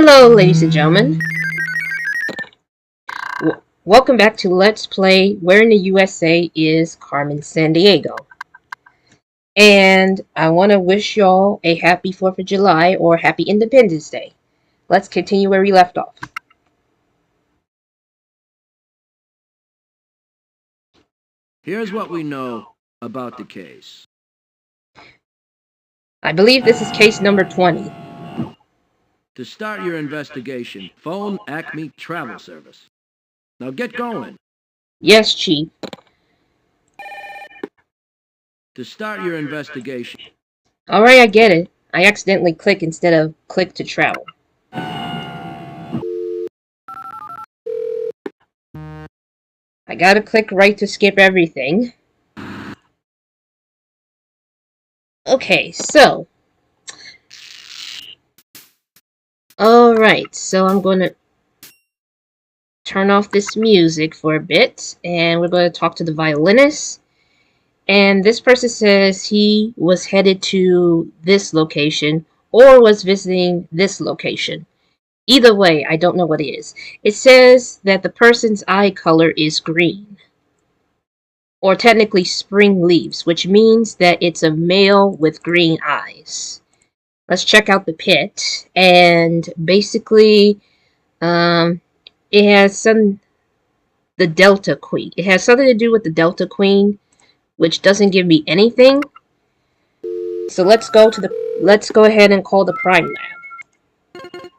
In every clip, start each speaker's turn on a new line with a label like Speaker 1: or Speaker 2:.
Speaker 1: Hello, ladies and gentlemen. Welcome back to Let's Play Where in the USA is Carmen Sandiego. And I want to wish y'all a happy 4th of July or happy Independence Day. Let's continue where we left off.
Speaker 2: Here's what we know about the case.
Speaker 1: I believe this is case number 20.
Speaker 2: To start your investigation, phone Acme Travel Service. Now get going.
Speaker 1: Yes, Chief.
Speaker 2: To start your investigation.
Speaker 1: Alright, I get it. I accidentally click instead of click to travel. I gotta click right to skip everything. Okay, so. Alright, so I'm gonna turn off this music for a bit, and we're going to talk to the violinist. And this person says he was headed to this location or was visiting this location. Either way, I don't know what it is. It says that the person's eye color is green, or technically spring leaves, which means that it's a male with green eyes. Let's check out the pit, and basically, it has the Delta Queen. It has something to do with the Delta Queen, which doesn't give me anything. So let's go ahead and call the crime lab.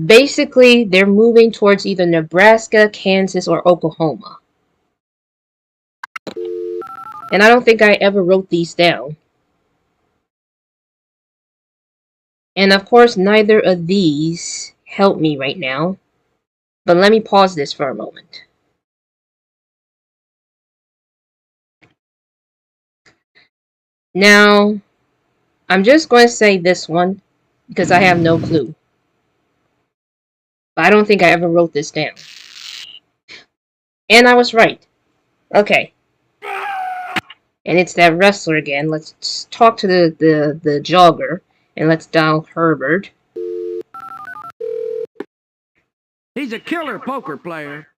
Speaker 1: Basically, they're moving towards either Nebraska, Kansas, or Oklahoma. And I don't think I ever wrote these down. And of course, neither of these help me right now. But let me pause this for a moment. Now, I'm just going to say this one because I have no clue. But I don't think I ever wrote this down. And I was right. Okay. And it's that wrestler again. Let's talk to the jogger. And let's dial Herbert.
Speaker 2: He's a killer poker player.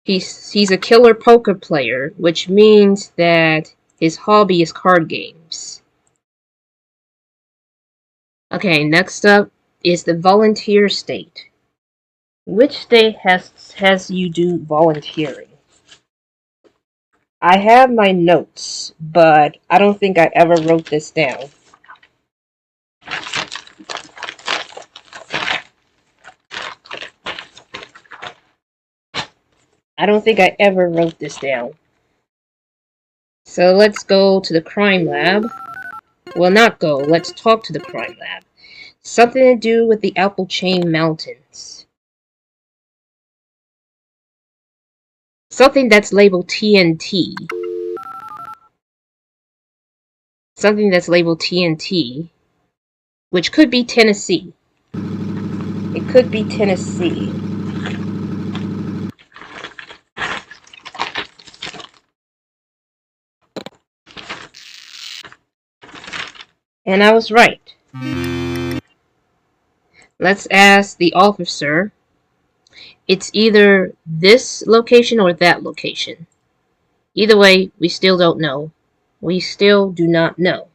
Speaker 1: He's a killer poker player, which means that his hobby is card games. Okay, next up is the volunteer state. Which state has you do volunteering? I have my notes, but I don't think I ever wrote this down. I don't think I ever wrote this down. So let's go to the crime lab. Well, not go. Let's talk to the crime lab. Something to do with the Applechain Mountains. Something that's labeled TNT. Something that's labeled TNT. Which could be Tennessee. It could be Tennessee. And I was right. Let's ask the officer. It's either this location or that location. Either way, we still don't know. We still do not know.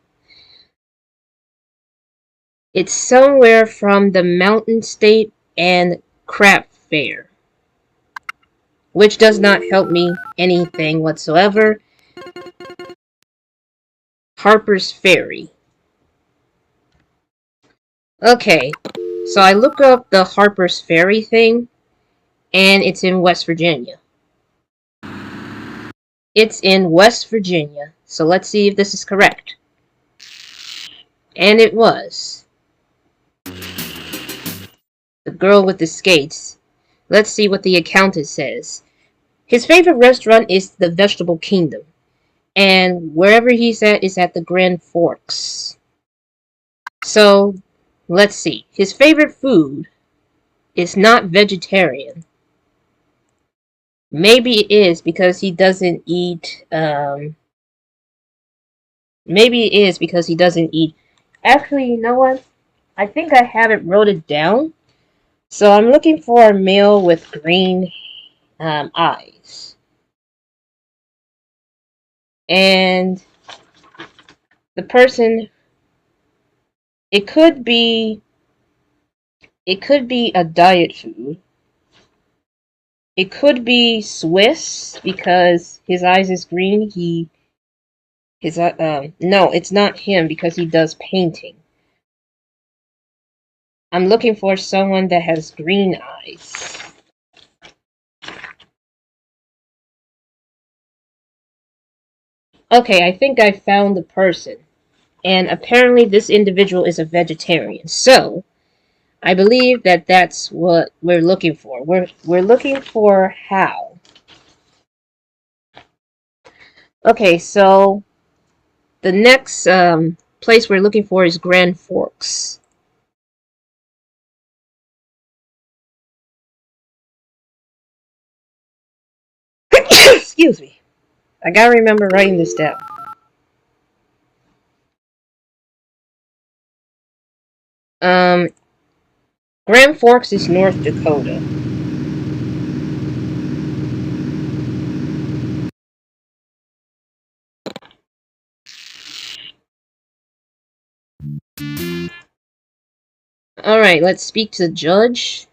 Speaker 1: It's somewhere from the Mountain State and Crap Fair. Which does not help me anything whatsoever. Harper's Ferry. Okay, so I look up the Harper's Ferry thing, and it's in West Virginia. It's in West Virginia, so let's see if this is correct. And it was. The girl with the skates. Let's see what the accountant says. His favorite restaurant is the Vegetable Kingdom, and wherever he's at is at the Grand Forks. So, let's see. His favorite food is not vegetarian. Maybe it is because he doesn't eat, maybe it is because he doesn't eat Actually, you know what? I think I haven't wrote it down. So I'm looking for a male with green eyes. And the person, it could be a diet food. It could be Swiss because his eyes is green. No, it's not him because he does painting. I'm looking for someone that has green eyes. Okay, I think I found the person. And apparently this individual is a vegetarian. So, I believe that that's what we're looking for. We're looking for how. Okay, so the next place we're looking for is Grand Forks. Excuse me. I gotta remember writing this down. Um, Grand Forks is North Dakota. Alright, let's speak to the judge.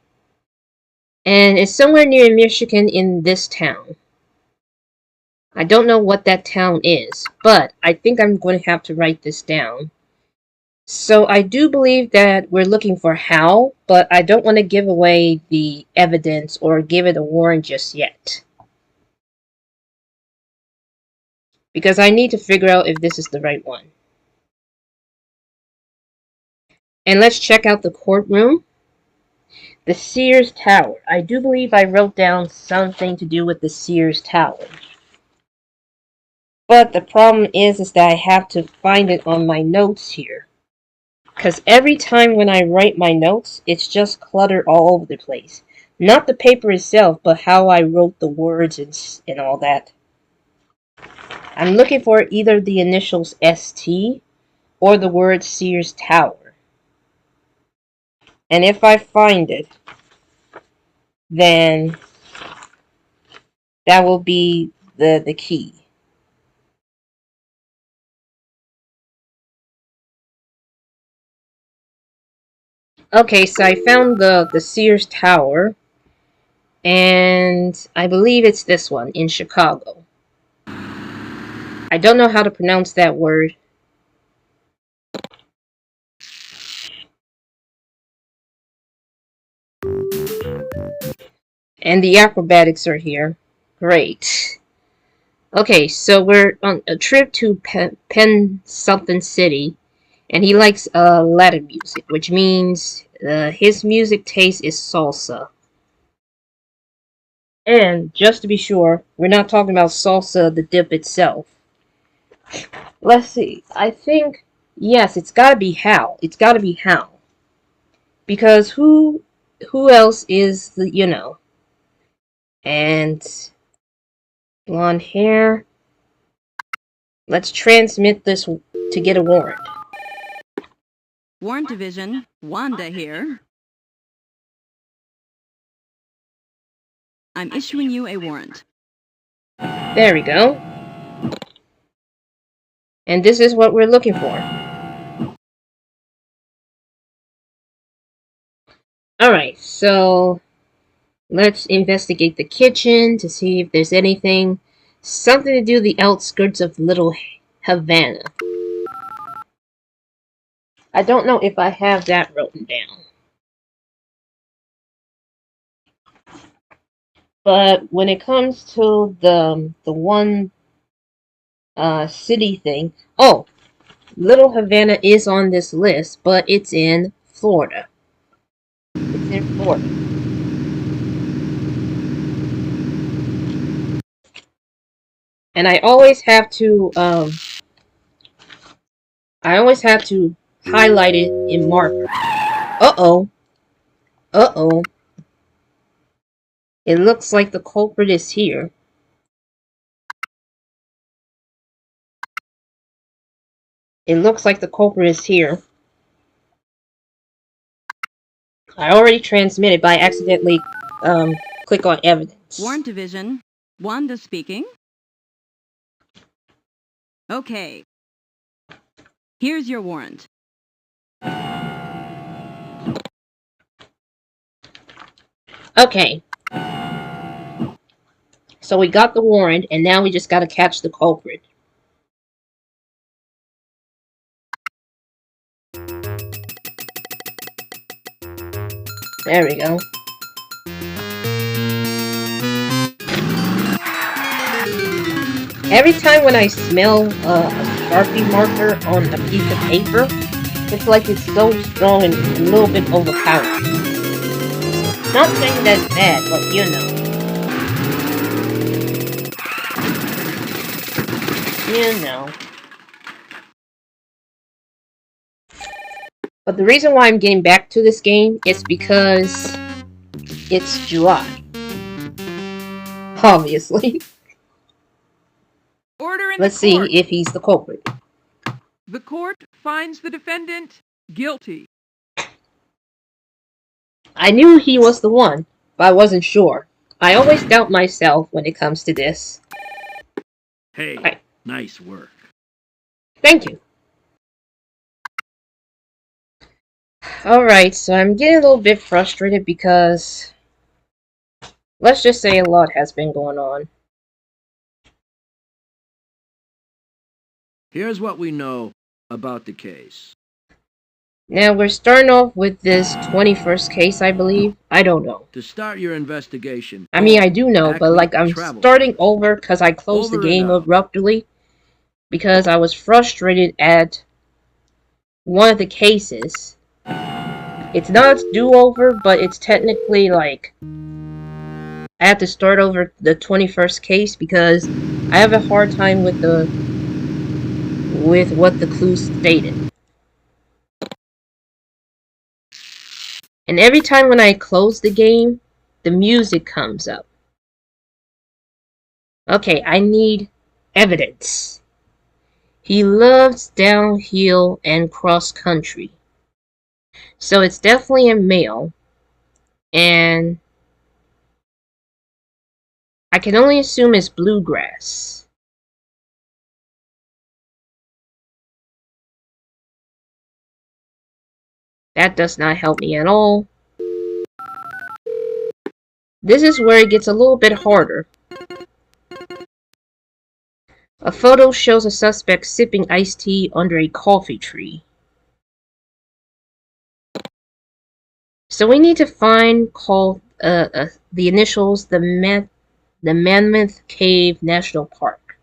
Speaker 1: And it's somewhere near Michigan in this town. I don't know what that town is, but I think I'm going to have to write this down. So I do believe that we're looking for how, but I don't want to give away the evidence or give it a warrant just yet. Because I need to figure out if this is the right one. And let's check out the courtroom. The Sears Tower. I do believe I wrote down something to do with the Sears Tower. But the problem is that I have to find it on my notes here. Because every time when I write my notes, it's just cluttered all over the place. Not the paper itself, but how I wrote the words and all that. I'm looking for either the initials ST or the word Sears Tower. And if I find it, then that will be the key. Okay, so I found the Sears Tower, and I believe it's this one in Chicago. I don't know how to pronounce that word. And the acrobatics are here. Great. Okay, so we're on a trip to Penn something city, and he likes Latin music, which means his music taste is salsa. And just to be sure, we're not talking about salsa, the dip itself. Let's see. I think yes, it's got to be Hal. It's got to be Hal because who else is the. And blonde hair. Let's transmit this to get a warrant.
Speaker 3: Warrant Division, Wanda here. I'm issuing you a warrant.
Speaker 1: There we go. And this is what we're looking for. Alright, so let's investigate the kitchen to see if there's anything. Something to do with the outskirts of Little Havana. I don't know if I have that written down. But when it comes to the one city thing, oh, Little Havana is on this list, but it's in Florida. It's in Florida. And I always have to highlight it in marker. Uh-oh. Uh-oh. It looks like the culprit is here. It looks like the culprit is here. I already transmitted, but I accidentally click on evidence.
Speaker 3: Warrant Division. Wanda speaking. Okay. Here's your warrant.
Speaker 1: Okay. So we got the warrant, and now we just gotta catch the culprit. There we go. Every time when I smell a Sharpie marker on a piece of paper, it's like it's so strong and a little bit overpowering. Not saying that's bad, but you know. You know. But the reason why I'm getting back to this game is because it's July. Obviously.
Speaker 4: Order in
Speaker 1: Let's
Speaker 4: the court.
Speaker 1: see if he's the culprit.
Speaker 4: The court finds the defendant guilty.
Speaker 1: I knew he was the one, but I wasn't sure. I always doubt myself when it comes to this.
Speaker 2: Hey,
Speaker 1: Right.
Speaker 2: nice work.
Speaker 1: Thank you. Alright, so I'm getting a little bit frustrated because, let's just say a lot has been going on.
Speaker 2: Here's what we know about the case.
Speaker 1: Now, we're starting off with this 21st case, I believe. I don't know.
Speaker 2: To start your investigation,
Speaker 1: I mean, I do know, but
Speaker 2: Acme
Speaker 1: like I'm
Speaker 2: Travel
Speaker 1: starting
Speaker 2: Service.
Speaker 1: over because I closed the
Speaker 2: Over and
Speaker 1: game
Speaker 2: out.
Speaker 1: abruptly because I was frustrated at one of the cases. It's not a do-over, but it's technically like I have to start over the 21st case because I have a hard time with what the clues stated. And every time when I close the game, the music comes up. Okay, I need evidence. He loves downhill and cross country. So it's definitely a male. And I can only assume it's bluegrass. That does not help me at all. This is where it gets a little bit harder. A photo shows a suspect sipping iced tea under a coffee tree. So we need to find the initials, the Mammoth Cave National Park.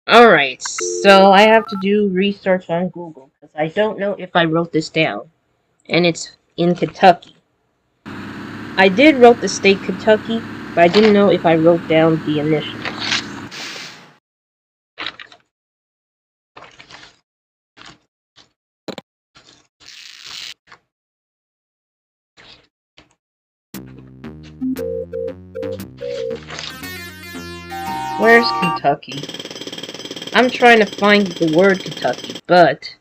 Speaker 1: Alright, so I have to do research on Google because I don't know if I wrote this down. And it's in Kentucky. I did wrote the state Kentucky, but I didn't know if I wrote down the initials. Where's Kentucky? I'm trying to find the word Kentucky, but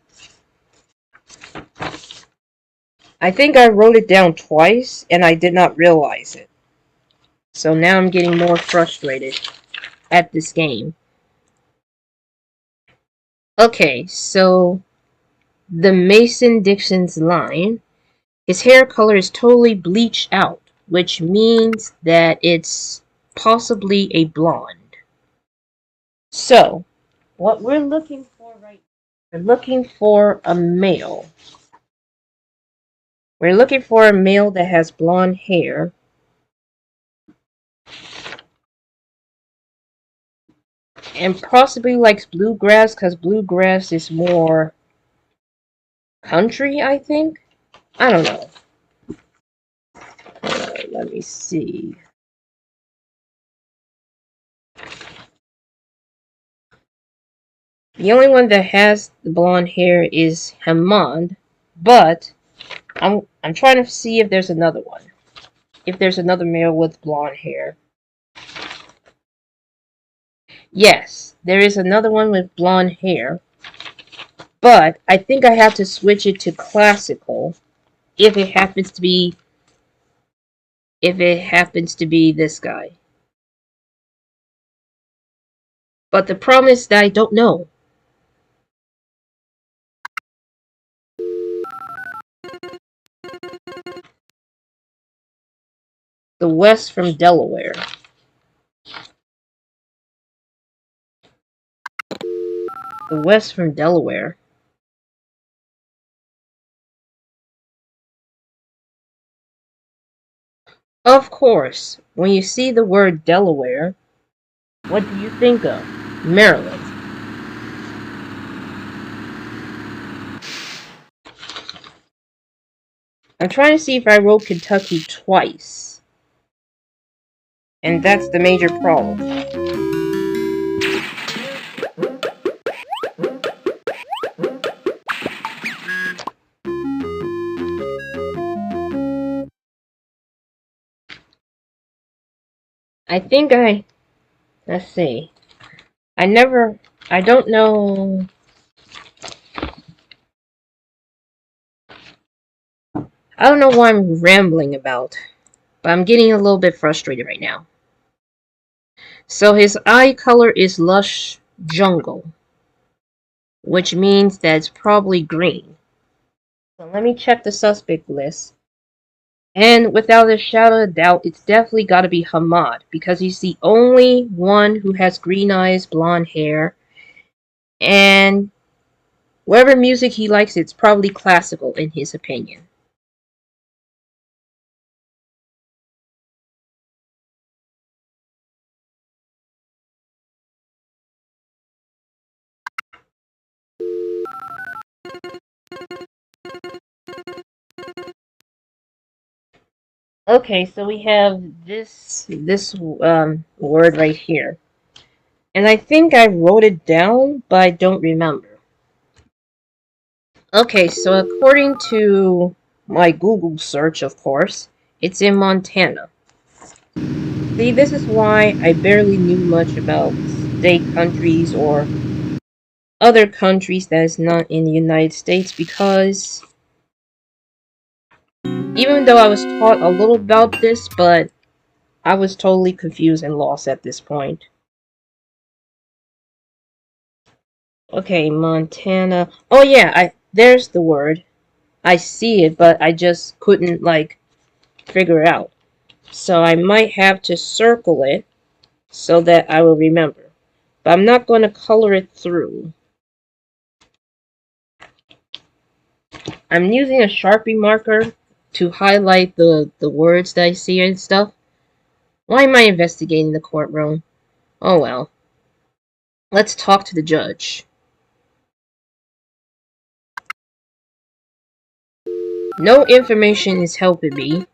Speaker 1: I think I wrote it down twice and I did not realize it. So now I'm getting more frustrated at this game. Okay, so the Mason-Dixon's line, his hair color is totally bleached out, which means that it's possibly a blonde. So, what we're looking for right now, we're looking for a male. We're looking for a male that has blonde hair. And possibly likes bluegrass, because bluegrass is more country, I think? I don't know. Let me see. The only one that has the blonde hair is Hammond, but I'm trying to see if there's another one. If there's another male with blonde hair. Yes, there is another one with blonde hair, but I think I have to switch it to classical if it happens to be this guy. But the problem is that I don't know. The West from Delaware. The West from Delaware. Of course, when you see the word Delaware, what do you think of? Maryland. I'm trying to see if I wrote Kentucky twice. And that's the major problem. I think let's see. I don't know. I don't know what I'm rambling about, but I'm getting a little bit frustrated right now. So his eye color is lush jungle, which means that it's probably green. So let me check the suspect list. And without a shadow of doubt, it's definitely got to be Hamad, because he's the only one who has green eyes, blonde hair, and whatever music he likes, it's probably classical in his opinion. Okay, so we have this word right here. And I think I wrote it down, but I don't remember. Okay, so according to my Google search, of course, it's in Montana. See, this is why I barely knew much about state countries or other countries that is not in the United States, because even though I was taught a little about this, but I was totally confused and lost at this point. Okay, Montana. Oh yeah, there's the word. I see it, but I just couldn't figure it out. So I might have to circle it so that I will remember. But I'm not going to color it through. I'm using a Sharpie marker to highlight the words that I see and stuff. Why am I investigating the courtroom? Oh well. Let's talk to the judge. No information is helping me.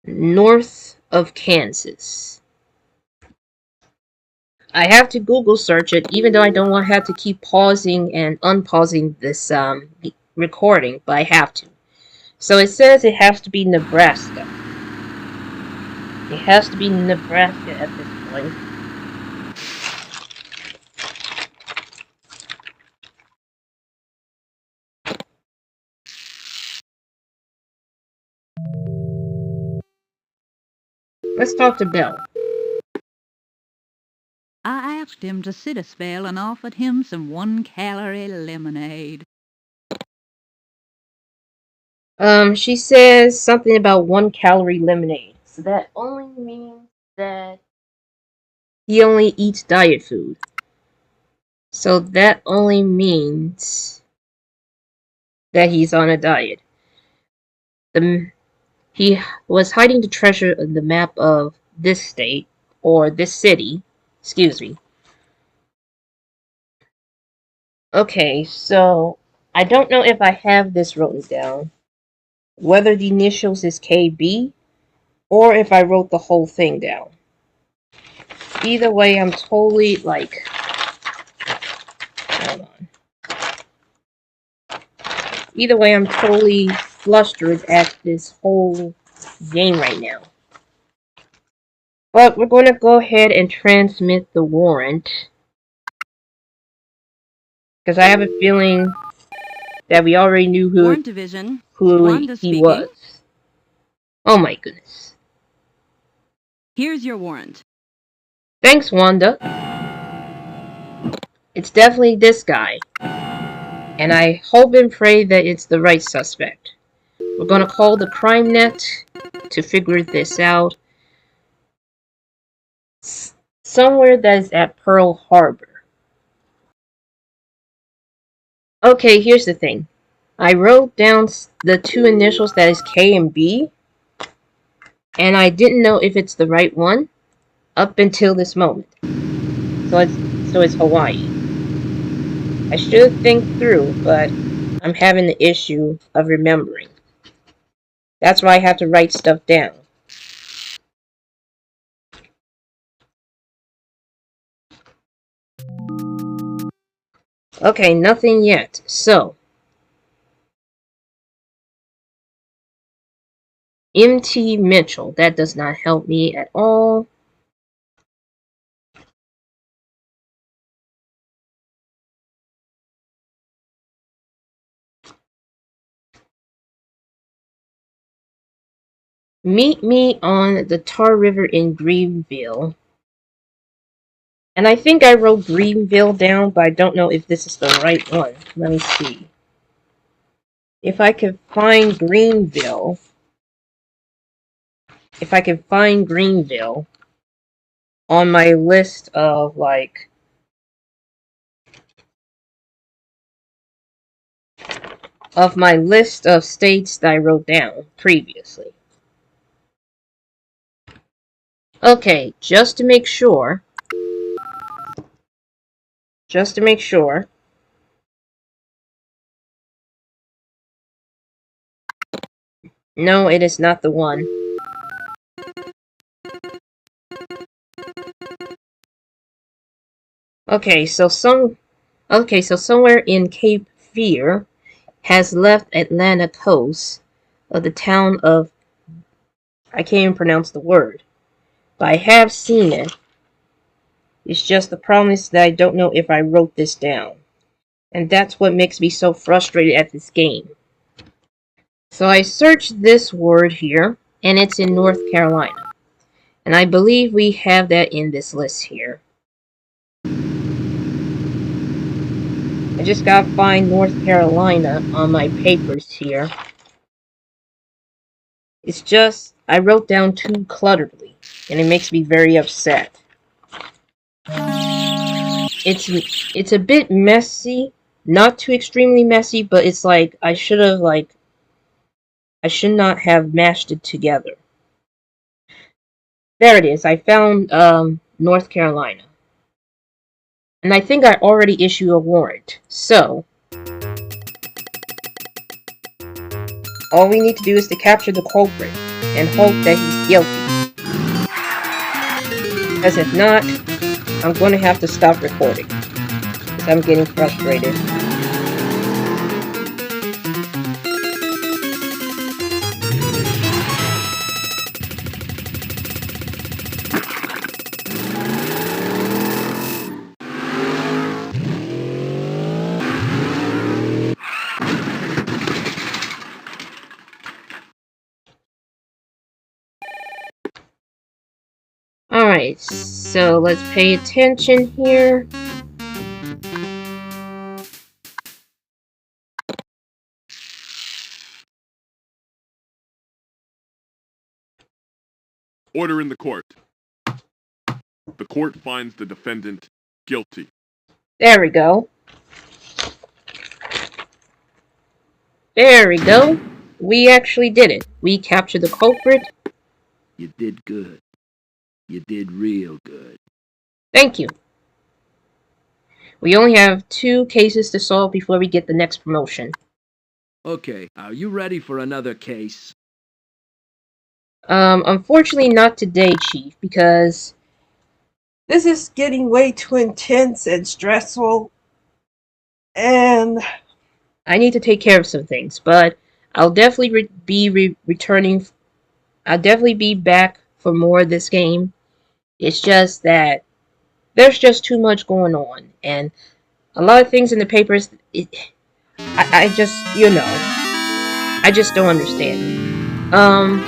Speaker 1: North of Kansas. I have to Google search it, even though I don't want to have to keep pausing and unpausing this recording, but I have to. So it says it has to be Nebraska. It has to be Nebraska at this point. Let's talk to Bill.
Speaker 3: I asked him to sit a spell and offered him some 1-calorie lemonade.
Speaker 1: She says something about 1-calorie lemonade. So that only means that he only eats diet food. So that only means that he's on a diet. He was hiding the treasure on the map of this state, or this city. Excuse me. Okay, so I don't know if I have this written down. Whether the initials is KB, or if I wrote the whole thing down. Either way, I'm totally hold on. Either way, I'm totally flustered at this whole game right now. But we're going to go ahead and transmit the warrant. Because I have a feeling that we already knew
Speaker 3: Warrant Division.
Speaker 1: who
Speaker 3: Wanda
Speaker 1: he
Speaker 3: speaking.
Speaker 1: was. Oh my goodness.
Speaker 3: Here's your warrant.
Speaker 1: Thanks, Wanda. It's definitely this guy. And I hope and pray that it's the right suspect. We're gonna call the crime net to figure this out. Somewhere that is at Pearl Harbor. Okay, here's the thing. I wrote down the two initials that is K and B, and I didn't know if it's the right one up until this moment. So it's Hawaii. I should think through, but I'm having the issue of remembering. That's why I have to write stuff down. Okay, nothing yet. So, M.T. Mitchell. That does not help me at all. Meet me on the Tar River in Greenville. And I think I wrote Greenville down, but I don't know if this is the right one. Let me see. If I could find Greenville. If I could find Greenville on my list of, like, states that I wrote down previously. Okay, just to make sure. No, it is not the one. Okay, so somewhere in Cape Fear has left Atlanta coast of the town of, I can't even pronounce the word, but I have seen it. It's just the problem is that I don't know if I wrote this down. And that's what makes me so frustrated at this game. So I searched this word here, and it's in North Carolina. And I believe we have that in this list here. I just gotta find North Carolina on my papers here. It's just, I wrote down too clutteredly, and it makes me very upset. It's a bit messy, not too extremely messy, but it's like, I should not have mashed it together. There it is, I found, North Carolina. And I think I already issued a warrant, so all we need to do is to capture the culprit and hope that he's guilty. Because if not, I'm going to have to stop recording. Because I'm getting frustrated. Alright, so let's pay attention here.
Speaker 5: Order in the court. The court finds the defendant guilty.
Speaker 1: There we go. There we go. We actually did it. We captured the culprit.
Speaker 2: You did good. You did real good.
Speaker 1: Thank you. We only have 2 cases to solve before we get the next promotion.
Speaker 2: Okay, are you ready for another case?
Speaker 1: Unfortunately not today, Chief, because this is getting way too intense and stressful, and I need to take care of some things, but I'll definitely be returning. I'll definitely be back for more of this game. It's just that there's just too much going on, and A lot of things in the papers, I just, I just don't understand.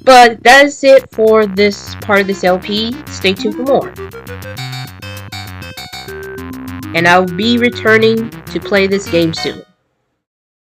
Speaker 1: But that is it for this part of this LP. Stay tuned for more. And I'll be returning to play this game soon.